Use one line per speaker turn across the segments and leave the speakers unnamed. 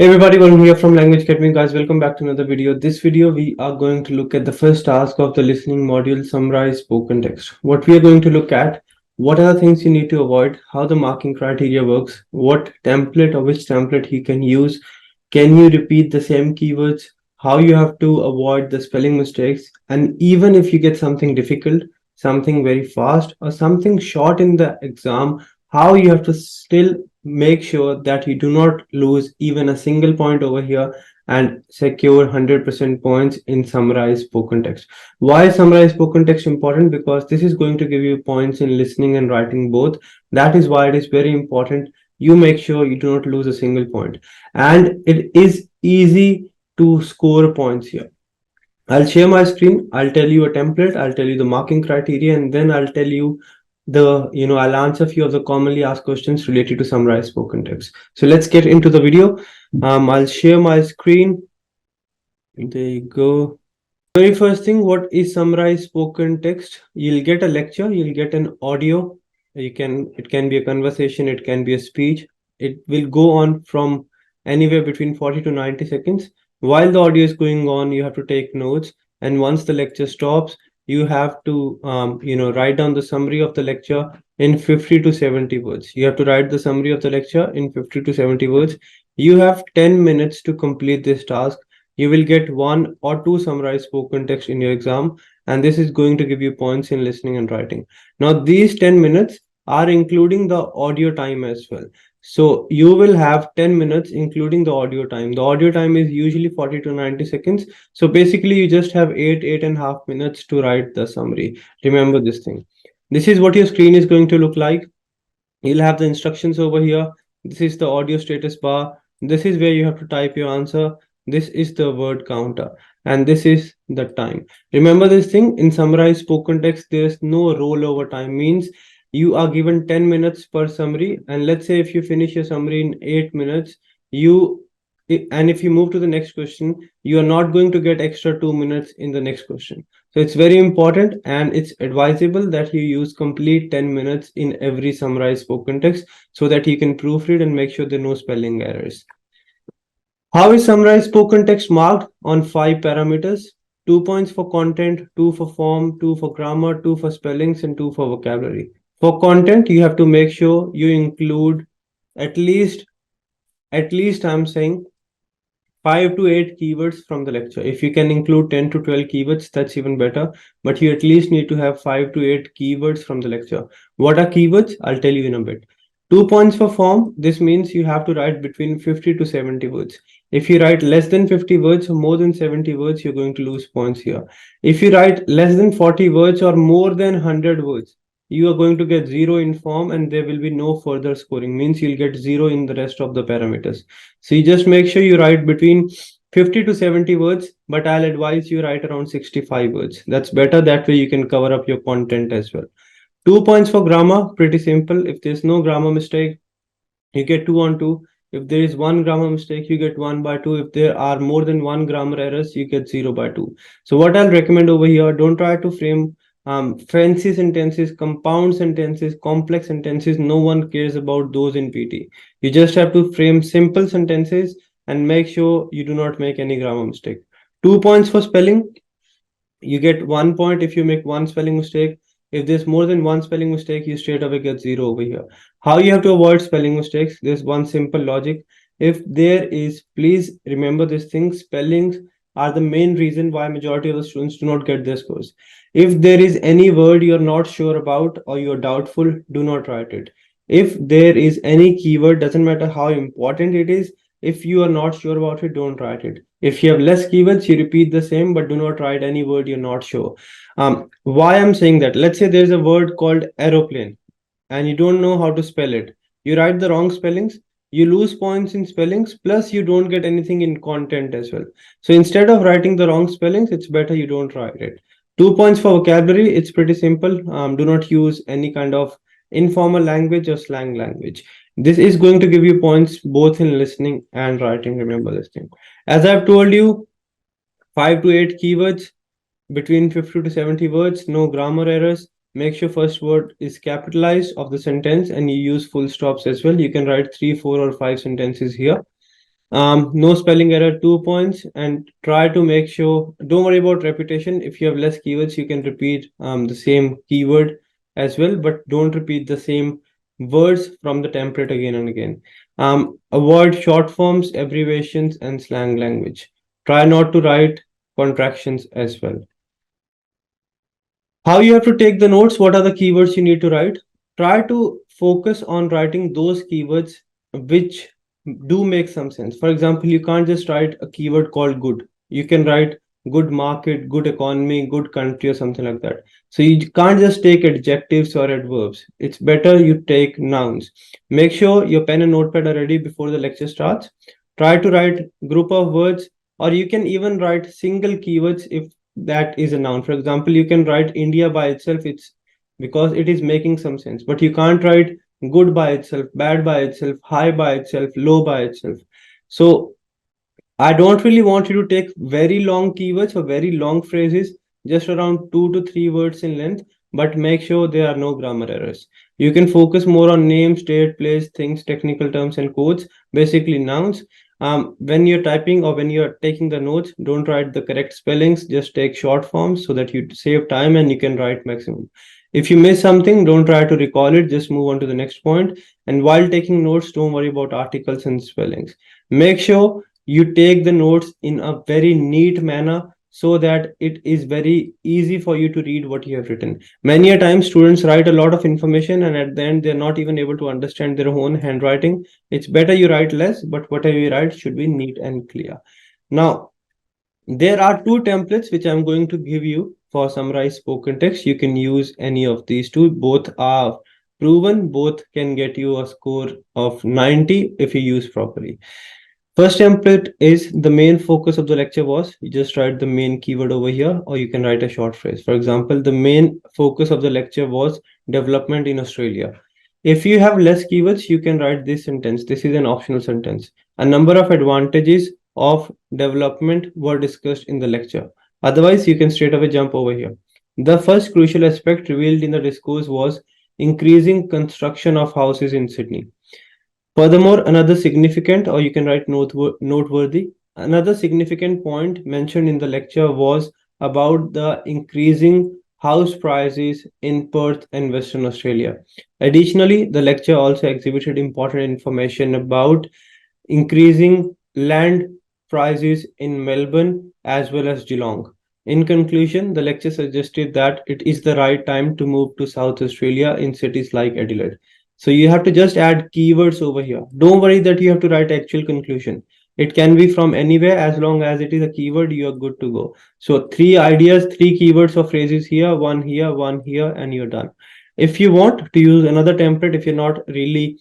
Hey everybody, Varun here from Language Academy. Guys, welcome back to another video. This video, we are going to look at the first task of the listening module, Summarize Spoken Text. What we are going to look at, what are the things you need to avoid, how the marking criteria works, what template or which template you can use, can you repeat the same keywords, how you have to avoid the spelling mistakes, and even if you get something difficult, something very fast, or something short in the exam, how you have to still make sure that you do not lose even a single point over here and secure 100% points in Summarize Spoken Text. Why is Summarize Spoken Text important? Because this is going to give you points in listening and writing both. That is why it is very important you make sure you do not lose a single point. And it is easy to score points here. I'll share my screen. I'll tell you a template. I'll tell you the marking criteria, and then I'll tell you I'll answer a few of the commonly asked questions related to Summarize Spoken Text. So let's get into the video. I'll share my screen. There you go. Very first thing, what is Summarize Spoken Text? You'll get a lecture, you'll get an audio. It can be a conversation, it can be a speech. It will go on from anywhere between 40 to 90 seconds. While the audio is going on, you have to take notes. And once the lecture stops, you have to write down the summary of the lecture in 50 to 70 words. You have to write the summary of the lecture in 50 to 70 words. You have 10 minutes to complete this task. You will get 1 or 2 summarized spoken text in your exam, and this is going to give you points in listening and writing. Now these 10 minutes are including the audio time as well. So you will have 10 minutes including the audio time. The audio time is usually 40 to 90 seconds. So basically you just have 8.5 minutes to write the summary. Remember this thing. This is what your screen is going to look like. You'll have the instructions over here. This is the audio status bar. This is where you have to type your answer. This is the word counter, and this is the time. Remember this thing, in Summarize Spoken Text, there's no rollover time. Means you are given 10 minutes per summary, and let's say if you finish your summary in 8 minutes, and if you move to the next question, you are not going to get extra 2 minutes in the next question. So it's very important, and it's advisable that you use complete 10 minutes in every Summarize Spoken Text so that you can proofread and make sure there are no spelling errors. How is Summarize Spoken Text marked? On 5 parameters: 2 points for content, 2 for form, 2 for grammar, 2 for spellings, and 2 for vocabulary. For content, you have to make sure you include at least I'm saying 5 to 8 keywords from the lecture. If you can include 10 to 12 keywords, that's even better. But you at least need to have 5 to 8 keywords from the lecture. What are keywords? I'll tell you in a bit. 2 points for form. This means you have to write between 50 to 70 words. If you write less than 50 words or more than 70 words, you're going to lose points here. If you write less than 40 words or more than 100 words, you are going to get 0 in form, and there will be no further scoring. Means you'll get 0 in the rest of the parameters. So you just make sure you write between 50 to 70 words, but I'll advise you write around 65 words. That's better. That way you can cover up your content as well. 2 points for grammar. Pretty simple. If there's no grammar mistake, you get 2 on 2. If there is 1 grammar mistake, you get 1 by 2. If there are more than 1 grammar errors, you get 0 by 2. So what I'll recommend over here, don't try to frame fancy sentences, compound sentences, complex sentences. No one cares about those in PT. You just have to frame simple sentences and make sure you do not make any grammar mistake. 2 points for spelling. You get 1 point if you make 1 spelling mistake. If there's more than 1 spelling mistake, you straight away get 0 over here. How you have to avoid spelling mistakes? There's one simple logic. If there is, please remember this thing, spellings are the main reason why majority of the students do not get their scores. If there is any word you're not sure about or you're doubtful, do not write it. If there is any keyword, doesn't matter how important it is, if you are not sure about it, don't write it. If you have less keywords, you repeat the same, but do not write any word you're not sure. Why I'm saying that? Let's say there's a word called aeroplane and you don't know how to spell it. You write the wrong spellings, you lose points in spellings, plus you don't get anything in content as well. So instead of writing the wrong spellings, it's better you don't write it. 2 points for vocabulary. It's pretty simple. Do not use any kind of informal language or slang language. This is going to give you points both in listening and writing. Remember this thing. As I've told you, 5 to 8 keywords, between 50 to 70 words, no grammar errors. Make sure first word is capitalized of the sentence, and you use full stops as well. You can write 3, 4, or 5 sentences here. No spelling error, 2 points. And try to make sure, don't worry about repetition. If you have less keywords, you can repeat the same keyword as well, but don't repeat the same words from the template again and again. Avoid short forms, abbreviations, and slang language. Try not to write contractions as well. How you have to take the notes? What are the keywords you need to write? Try to focus on writing those keywords which do make some sense. For example, you can't just write a keyword called good. You can write good market, good economy, good country, or something like that. So you can't just take adjectives or adverbs. It's better you take nouns. Make sure your pen and notepad are ready before the lecture starts. Try to write group of words, or you can even write single keywords if that is a noun. For example, you can write India by itself. It's because it is making some sense, but you can't write good by itself, bad by itself, high by itself, low by itself. So I don't really want you to take very long keywords or very long phrases, just around 2 to 3 words in length, but make sure there are no grammar errors. You can focus more on names, date, place, things, technical terms, and codes, basically nouns. When you're typing or when you're taking the notes, don't write the correct spellings, just take short forms so that you save time and you can write maximum. If you miss something, don't try to recall it, just move on to the next point. And while taking notes, don't worry about articles and spellings. Make sure you take the notes in a very neat manner so that it is very easy for you to read what you have written. Many a time students write a lot of information and at the end they're not even able to understand their own handwriting. It's better you write less, but whatever you write should be neat and clear. Now, there are 2 templates which I'm going to give you for Summarise Spoken Text. You can use any of these 2. Both are proven. Both can get you a score of 90 if you use properly. First template is the main focus of the lecture was. You just write the main keyword over here, or you can write a short phrase. For example, the main focus of the lecture was development in Australia. If you have less keywords, you can write this sentence. This is an optional sentence. A number of advantages of development were discussed in the lecture. Otherwise, you can straight away jump over here. The first crucial aspect revealed in the discourse was increasing construction of houses in Sydney. Furthermore, another significant, or you can write noteworthy, another significant point mentioned in the lecture was about the increasing house prices in Perth and Western Australia. Additionally, the lecture also exhibited important information about increasing land prices in Melbourne as well as Geelong. In conclusion, the lecture suggested that it is the right time to move to South Australia in cities like Adelaide. So you have to just add keywords over here. Don't worry that you have to write actual conclusion. It can be from anywhere. As long as it is a keyword, you are good to go. So 3 ideas, 3 keywords or phrases here, one here, and you're done. If you want to use another template, if you're not really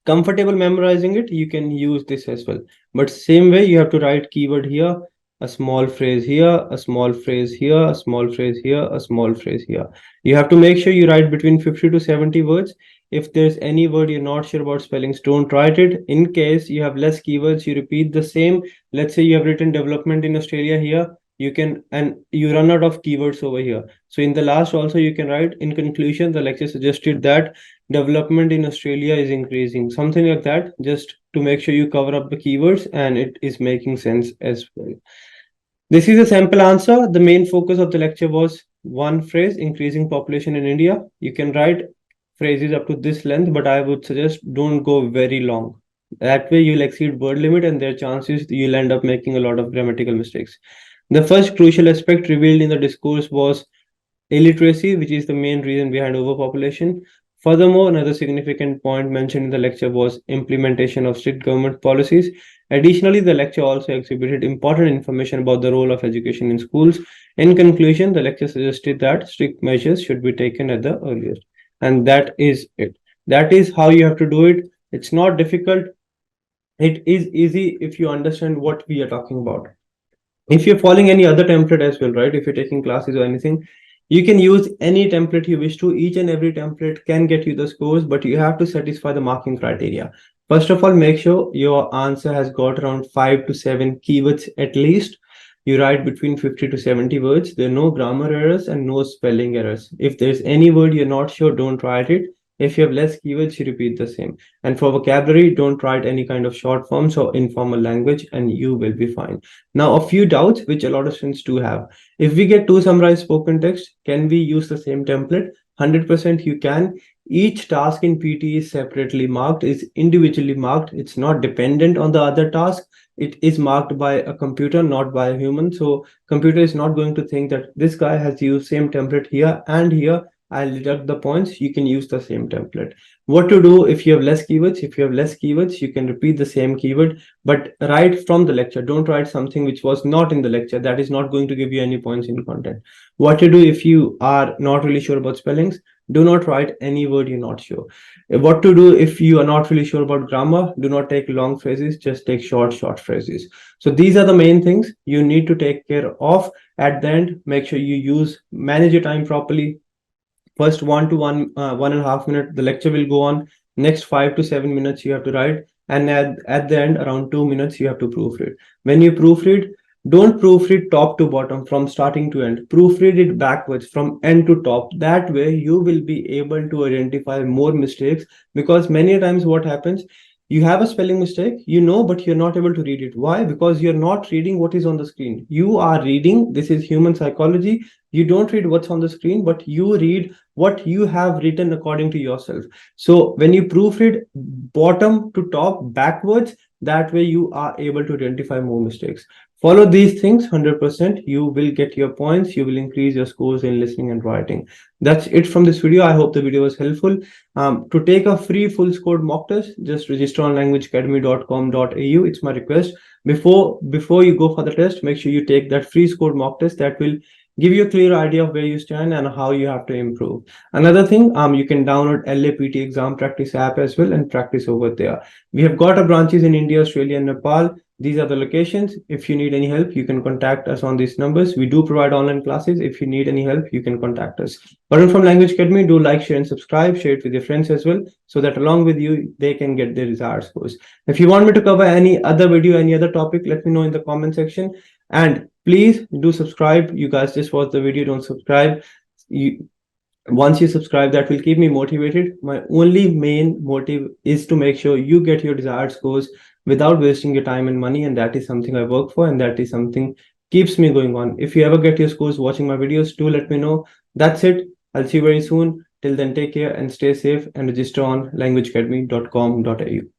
comfortable memorizing it, you can use this as well. But same way, you have to write keyword here, a small phrase here, a small phrase here, a small phrase here, a small phrase here. You have to make sure you write between 50 to 70 words. If there's any word you're not sure about spellings, don't write it. In case you have less keywords, you repeat the same. Let's say you have written development in Australia here, you can, and you run out of keywords over here. So in the last also you can write, in conclusion, the lecture suggested that development in Australia is increasing, something like that, just to make sure you cover up the keywords and it is making sense as well. This is a sample answer. The main focus of the lecture was one phrase, increasing population in India. You can write phrases up to this length, but I would suggest don't go very long. That way you'll exceed word limit and there are chances you'll end up making a lot of grammatical mistakes. The first crucial aspect revealed in the discourse was illiteracy, which is the main reason behind overpopulation. Furthermore, another significant point mentioned in the lecture was implementation of strict government policies. Additionally, the lecture also exhibited important information about the role of education in schools. In conclusion, the lecture suggested that strict measures should be taken at the earliest. And that is it. That is how you have to do it. It's not difficult. It is easy if you understand what we are talking about. If you're following any other template as well, right? If you're taking classes or anything, you can use any template you wish to. Each and every template can get you the scores, but you have to satisfy the marking criteria. First of all, make sure your answer has got around 5 to 7 keywords at least. You write between 50 to 70 words. There are no grammar errors and no spelling errors. If there's any word you're not sure, don't write it. If you have less keywords, you repeat the same. And for vocabulary, don't write any kind of short forms or informal language, and you will be fine. Now, a few doubts which a lot of students do have. If we get two summarized spoken text, can we use the same template? 100% you can. Each task in PTE is separately marked, is individually marked. It's not dependent on the other task. It is marked by a computer, not by a human. So computer is not going to think that this guy has used same template here and here. I'll deduct the points. You can use the same template. What to do if you have less keywords? If you have less keywords, you can repeat the same keyword, but write from the lecture. Don't write something which was not in the lecture. That is not going to give you any points in content. What to do if you are not really sure about spellings? Do not write any word you're not sure. What to do if you are not really sure about grammar? Do not take long phrases, just take short phrases. So these are the main things you need to take care of. At the end, make sure you manage your time properly. First 1 to 1.5 minutes, the lecture will go on. Next 5 to 7 minutes, you have to write. And at the end, around 2 minutes, you have to proofread. When you proofread, don't proofread top to bottom from starting to end. Proofread it backwards from end to top. That way you will be able to identify more mistakes, because many times what happens, you have a spelling mistake, but you're not able to read it. Why? Because you're not reading what is on the screen. You are reading, this is human psychology. You don't read what's on the screen, but you read what you have written according to yourself. So when you proofread bottom to top backwards, that way you are able to identify more mistakes. Follow these things 100%. You will get your points. You will increase your scores in listening and writing. That's it from this video. I hope the video was helpful. To take a free full score mock test, just register on languageacademy.com.au. It's my request. Before you go for the test, make sure you take that free score mock test. That will give you a clear idea of where you stand and how you have to improve. Another thing, you can download 𝗙𝗵𝗊𝗃 Exam Practice app as well and practice over there. We have got our branches in India, Australia, and Nepal. These are the locations. If you need any help, you can contact us on these numbers. We do provide online classes. If you need any help, you can contact us. Varun from Language Academy, do like, share, and subscribe. Share it with your friends as well, so that along with you, they can get their desired scores. If you want me to cover any other video, any other topic, let me know in the comment section. And please do subscribe. You guys just watch the video, don't subscribe. Once you subscribe, that will keep me motivated. My only main motive is to make sure you get your desired scores without wasting your time and money, and that is something I work for, and that is something keeps me going on. If you ever get your scores watching my videos, do let me know. That's it. I'll see you very soon. Till then, take care and stay safe, and register on languageacademy.com.au.